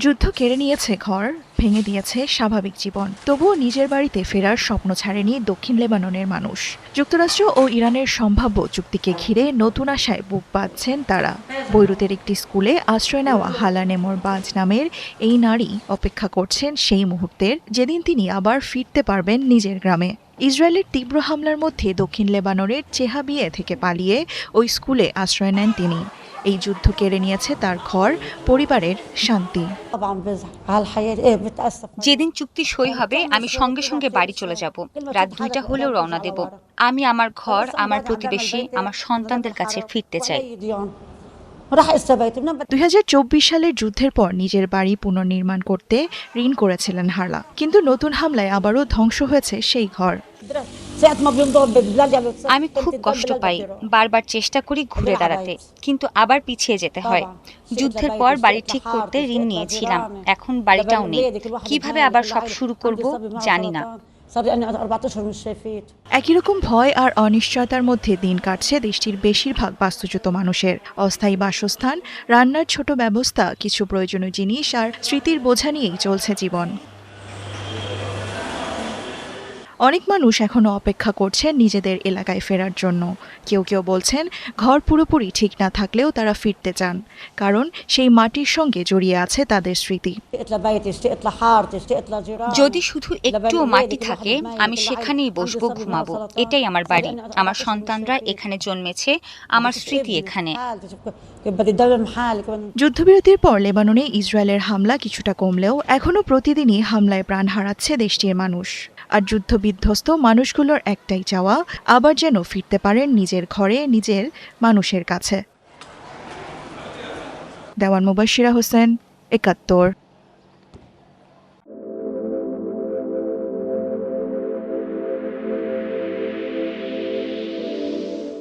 যুদ্ধ কেড়ে নিয়েছে ঘর, ভেঙে দিয়েছে স্বাভাবিক জীবন, তবুও নিজের বাড়িতে ফেরার স্বপ্ন ছাড়েনি দক্ষিণ লেবাননের মানুষ। যুক্তরাষ্ট্র ও ইরানের সম্ভাব্য চুক্তিকে ঘিরে নতুন আশায় বুক বাঁধছেন তারা। বৈরুতের একটি স্কুলে আশ্রয় নেওয়া হালা নেমর বাজ নামের এই নারী অপেক্ষা করছেন সেই মুহূর্তের, যেদিন তিনি আবার ফিরতে পারবেন নিজের গ্রামে। ইসরায়েলের তীব্র হামলার মধ্যে দক্ষিণ লেবাননের চেহাবিয়ে থেকে পালিয়ে ওই স্কুলে আশ্রয় নেন তিনি। এই যুদ্ধ কেড়ে নিয়েছে তার ঘর, পরিবারের শান্তি। যেদিন চুক্তি সই হবে আমি সঙ্গে সঙ্গে বাড়ি চলে যাব। রাত ২টা হলেও রওনা দেব। আমি আমার ঘর, আমার প্রতিবেশী, আমার সন্তানদের কাছে ফিরতে চাই। ২০২৪ সালের যুদ্ধের পর নিজের বাড়ি পুনর্নির্মাণ করতে ঋণ করেছিলেন হারলা, কিন্তু নতুন হামলায় আবারও ধ্বংস হয়েছে সেই ঘর। আমি খুব কষ্ট পাই, বারবার চেষ্টা করি ঘুরে দাঁড়াতে, কিন্তু আবার পিছিয়ে যেতে হয়। যুদ্ধের পর বাড়ি ঠিক করতে ঋণ নিয়েছিলাম, এখন বাড়িটাও নেই। কিভাবে আবার সব শুরু করব জানি না। একই রকম ভয় আর অনিশ্চয়তার মধ্যে দিন কাটছে দেশটির বেশিরভাগ বাস্তুচ্যুত মানুষের। অস্থায়ী বাসস্থান, রান্নার ছোট ব্যবস্থা, কিছু প্রয়োজনীয় জিনিস আর স্মৃতির বোঝা নিয়েই চলছে জীবন। অনেক মানুষ এখনো অপেক্ষা করছেন নিজেদের এলাকায় ফেরার জন্য। কেউ কেউ বলছেন ঘর পুরোপুরি ঠিক না থাকলেও তারা ফিরতে চান, কারণ সেই মাটির সঙ্গে জড়িয়ে আছে তাদের স্মৃতি। যদি শুধু একটুও মাটি থাকে আমি সেখানেই বসবো, ঘুমাবো। এটাই আমার বাড়ি, আমার সন্তানরা এখানে জন্মেছে, আমার স্মৃতি এখানে। যুদ্ধবিরতির পর লেবাননে ইসরায়েলের হামলা কিছুটা কমলেও এখনো প্রতিদিনই হামলায় প্রাণ হারাচ্ছে দেশটির মানুষ। আর যুদ্ধবিধ্বস্ত মানুষগুলোর একটাই চাওয়া, আবার যেন ফিরতে পারেন নিজের ঘরে, নিজের মানুষের কাছে। দেওয়ান মুবাশশিরা হোসেন, ৭১।